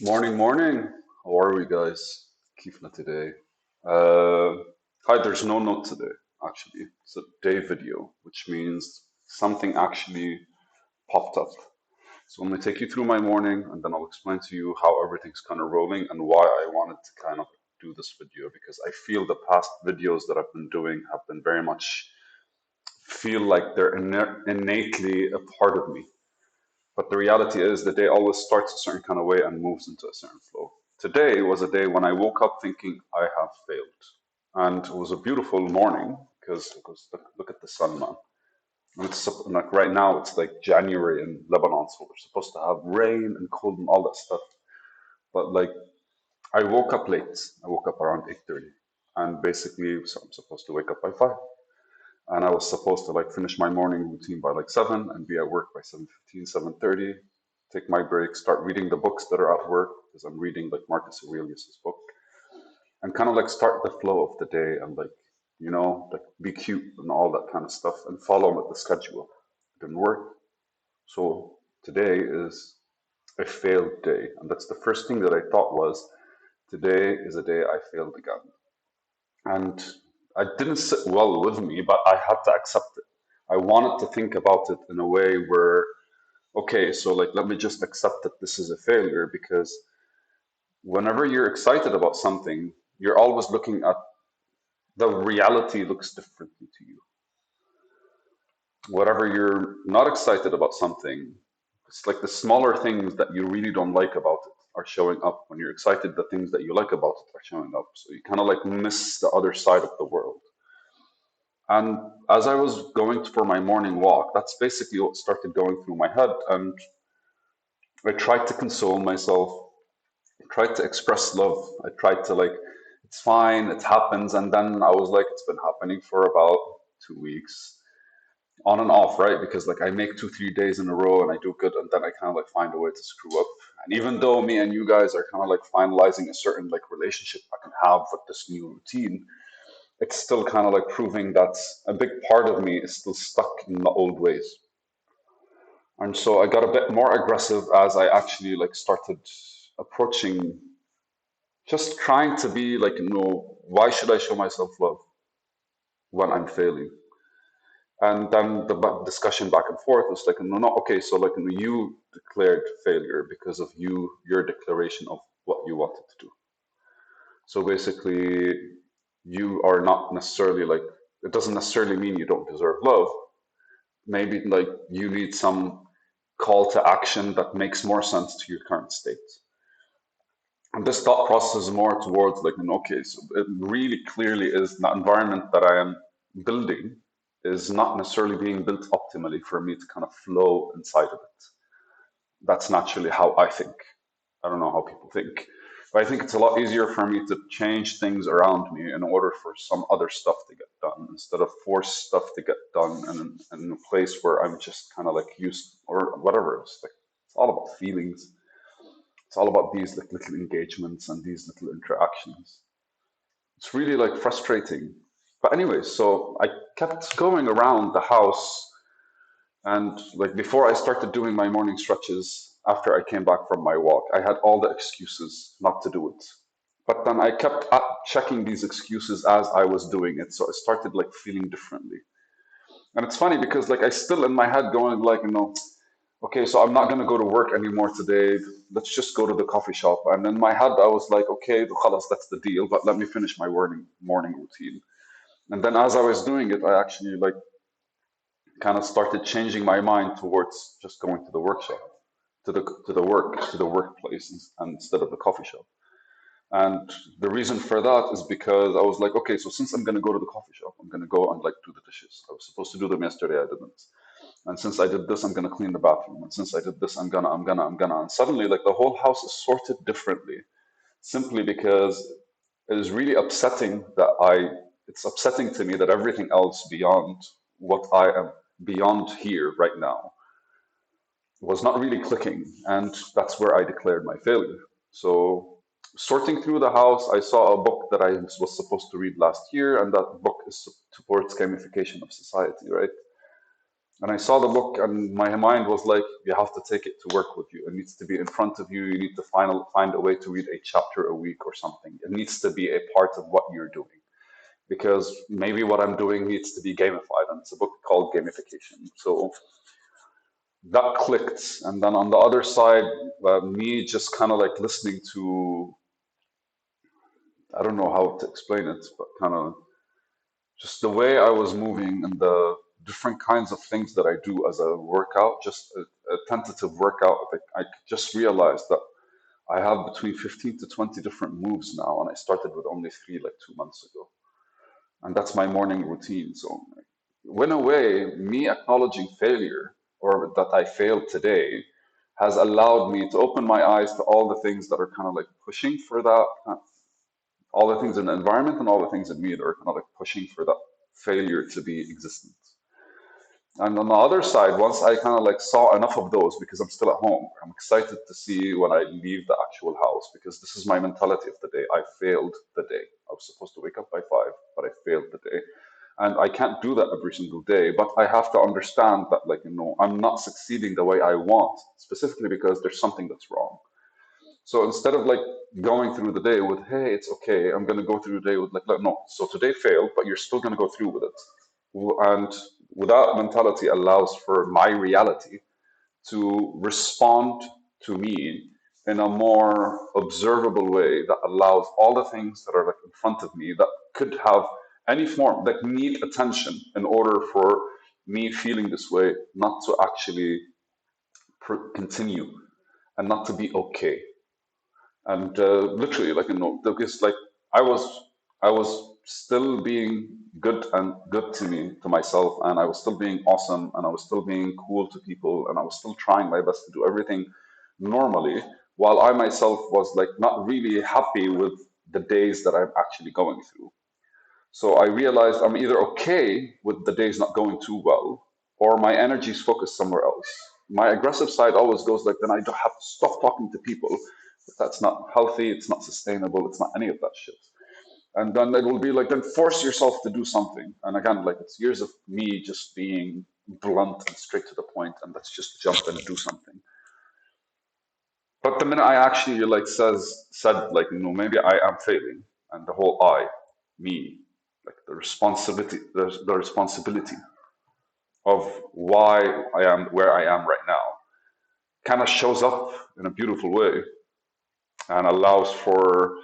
Morning, morning. How are we, guys? Kifna today. Uh, Hi, there's no note today, actually. It's a day video, which means something actually popped up. So I'm going to take you through my morning and then I'll explain to you how everything's kind of rolling and why I wanted to kind of do this video because I feel the past videos that I've been doing have been very much feel like they're innately a part of me. But the reality is the day always starts a certain kind of way and moves into a certain flow. Today was a day when I woke up thinking I have failed. And it was a beautiful morning because look at the sun, man. And it's like right now it's like January in Lebanon, so we're supposed to have rain and cold and all that stuff. But like I woke up late. I woke up around 8:30. And basically so I'm supposed to wake up by 5. And I was supposed to like finish my morning routine by like 7 and be at work by 7:15, 7:30. Take my break, start reading the books that are at work because I'm reading like Marcus Aurelius's book, and kind of like start the flow of the day and like like be cute and all that kind of stuff and follow with the schedule. It didn't work, so today is a failed day, and that's the first thing that I thought was today is a day I failed again. And I didn't sit well with me, but I had to accept it. I wanted to think about it in a way where, okay, so like, let me just accept that this is a failure because whenever you're excited about something, you're always looking at the reality looks differently to you. Whatever you're not excited about something, it's like the smaller things that you really don't like about it are showing up. When you're excited, the things that you like about it are showing up. So you kind of like miss the other side of the world. And as I was going for my morning walk, that's basically what started going through my head. And I tried to console myself, I tried to express love. I tried to like, it's fine, it happens. And then I was like, it's been happening for about 2 weeks, on and off, right? Because like I make 2, 3 days in a row and I do good, and then I kind of like find a way to screw up. And even though me and you guys are kind of like finalizing a certain like relationship I can have with this new routine, it's still kind of like proving that a big part of me is still stuck in the old ways. And so I got a bit more aggressive as I actually like started approaching just trying to be like, why should I show myself love when I'm failing? And then the discussion back and forth was like, no, no, okay, so like you declared failure because of your declaration of what you wanted to do. So basically, you are not necessarily like, it doesn't necessarily mean you don't deserve love. Maybe like you need some call to action that makes more sense to your current state. And this thought process is more towards like, okay, so it really clearly is the environment that I am building is not necessarily being built optimally for me to kind of flow inside of it. That's naturally how I think. I don't know how people think. But I think it's a lot easier for me to change things around me in order for some other stuff to get done instead of force stuff to get done in a place where I'm just kind of like used or whatever. It's all about feelings. It's all about these like little engagements and these little interactions. It's really like frustrating. But anyway, so I kept going around the house and like before I started doing my morning stretches after I came back from my walk, I had all the excuses not to do it. But then I kept checking these excuses as I was doing it. So I started like feeling differently. And it's funny because like I still in my head going like, okay, so I'm not gonna go to work anymore today. Let's just go to the coffee shop. And in my head, I was like, okay, khalas, that's the deal. But let me finish my morning routine. And then as I was doing it, I actually like kind of started changing my mind towards just going to the workshop, to the workplace, and instead of the coffee shop. And the reason for that is because I was like, okay, so since I'm gonna go to the coffee shop, I'm gonna go and like do the dishes. I was supposed to do them yesterday, I didn't. And since I did this, I'm gonna clean the bathroom. And since I did this, I'm gonna. And suddenly, like the whole house is sorted differently, simply because it is really upsetting that it's upsetting to me that everything else beyond what I am beyond here right now was not really clicking. And that's where I declared my failure. So sorting through the house, I saw a book that I was supposed to read last year, and that book is towards gamification of society, right? And I saw the book, and my mind was like, you have to take it to work with you. It needs to be in front of you. You need to find a way to read a chapter a week or something. It needs to be a part of what you're doing, because maybe what I'm doing needs to be gamified. And it's a book called Gamification. So that clicked. And then on the other side, me just kind of like listening to, I don't know how to explain it, but kind of just the way I was moving and the different kinds of things that I do as a workout, just a tentative workout. I just realized that I have between 15 to 20 different moves now, and I started with only three like 2 months ago. And that's my morning routine. So, in a way, me acknowledging failure or that I failed today has allowed me to open my eyes to all the things that are kind of like pushing for that, all the things in the environment and all the things in me that are kind of like pushing for that failure to be existent. And on the other side, once I kind of like saw enough of those, because I'm still at home, I'm excited to see when I leave the actual house, because this is my mentality of the day. I failed the day. I was supposed to wake up by 5, but I failed the day. And I can't do that every single day, but I have to understand that, like, I'm not succeeding the way I want, specifically because there's something that's wrong. So instead of like going through the day with, hey, it's okay, I'm going to go through the day with like, no, so today failed, but you're still going to go through with it. And with that mentality allows for my reality to respond to me in a more observable way that allows all the things that are like in front of me that could have any form that need attention in order for me feeling this way not to actually continue and not to be okay. And literally like because like i was I was still being good to me, to myself, and I was still being awesome, and I was still being cool to people, and I was still trying my best to do everything normally, while I myself was like not really happy with the days that I'm actually going through. So I realized I'm either okay with the days not going too well, or my energy is focused somewhere else. My aggressive side always goes like, then I don't have to stop talking to people. But that's not healthy. It's not sustainable. It's not any of that shit. And then it will be like, then force yourself to do something. And again, like it's years of me just being blunt and straight to the point, and let's just jump and do something. But the minute I actually like said like, maybe I am failing, and the whole me, like the responsibility of why I am where I am right now, kind of shows up in a beautiful way and allows for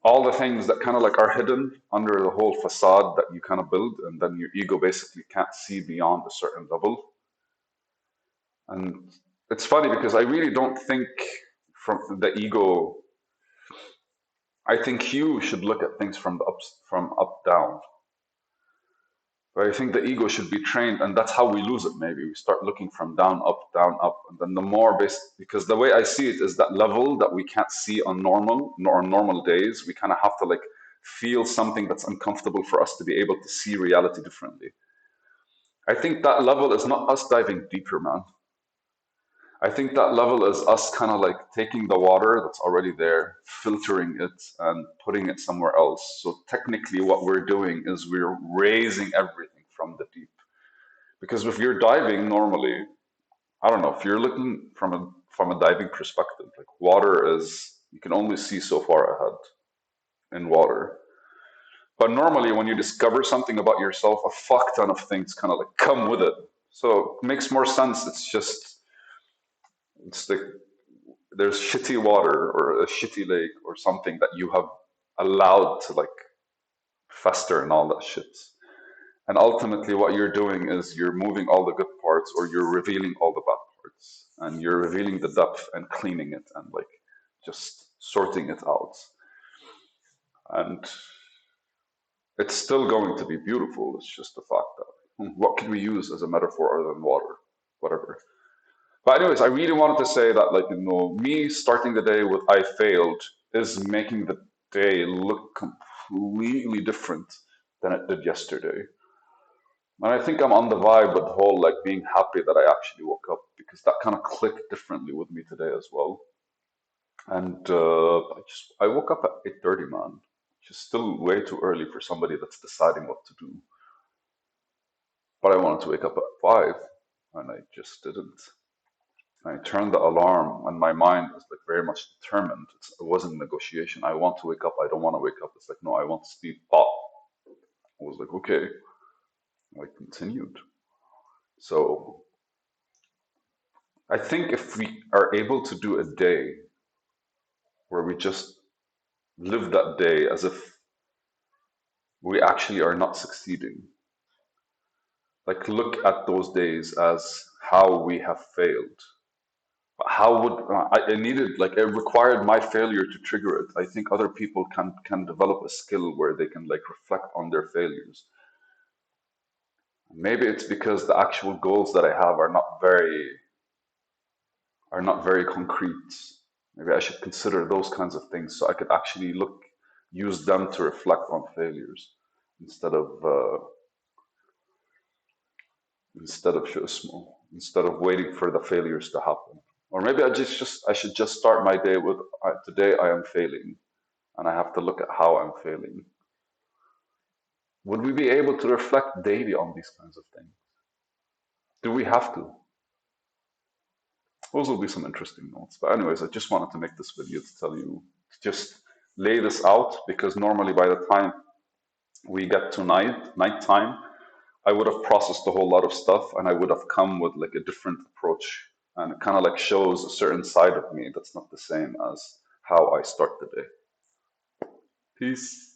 all the things that kind of like are hidden under the whole facade that you kind of build, and then your ego basically can't see beyond a certain level. And it's funny because I really don't think from the ego. I think you should look at things from up down. But I think the ego should be trained, and that's how we lose it. Maybe we start looking from down, up, and then the more because the way I see it is that level that we can't see on normal days. We kind of have to like feel something that's uncomfortable for us to be able to see reality differently. I think that level is not us diving deeper, man. I think that level is us kind of like taking the water that's already there, filtering it, and putting it somewhere else. So technically, what we're doing is we're raising everything from the deep. Because if you're diving normally, I don't know, if you're looking from a diving perspective, like water is, you can only see so far ahead in water. But normally, when you discover something about yourself, a fuck ton of things kind of like come with it. So it makes more sense. It's like there's shitty water or a shitty lake or something that you have allowed to like fester and all that shit. And ultimately, what you're doing is you're moving all the good parts, or you're revealing all the bad parts, and you're revealing the depth and cleaning it and like just sorting it out. And it's still going to be beautiful. It's just the fact that what can we use as a metaphor other than water? Whatever. But anyways, I really wanted to say that like me starting the day with I failed is making the day look completely different than it did yesterday. And I think I'm on the vibe with the whole like being happy that I actually woke up, because that kind of clicked differently with me today as well. And I woke up at 8:30, man, which is still way too early for somebody that's deciding what to do. But I wanted to wake up at 5 and I just didn't. I turned the alarm and my mind was like very much determined. It wasn't negotiation. I want to wake up. I don't want to wake up. It's like, no, I want to sleep. But I was like, okay. I continued. So I think if we are able to do a day where we just live that day as if we actually are not succeeding, like look at those days as how we have failed. How would I needed like it required my failure to trigger it. I think other people can develop a skill where they can like reflect on their failures. Maybe it's because the actual goals that I have are not very concrete. Maybe I should consider those kinds of things so I could actually use them to reflect on failures instead of instead of waiting for the failures to happen. Or maybe I should just start my day with today I am failing, and I have to look at how I'm failing. Would we be able to reflect daily on these kinds of things? Do we have to? Those will be some interesting notes. But anyways, I just wanted to make this video to tell you, to just lay this out, because normally by the time we get to nighttime, I would have processed a whole lot of stuff and I would have come with like a different approach. And it kind of like shows a certain side of me that's not the same as how I start the day. Peace.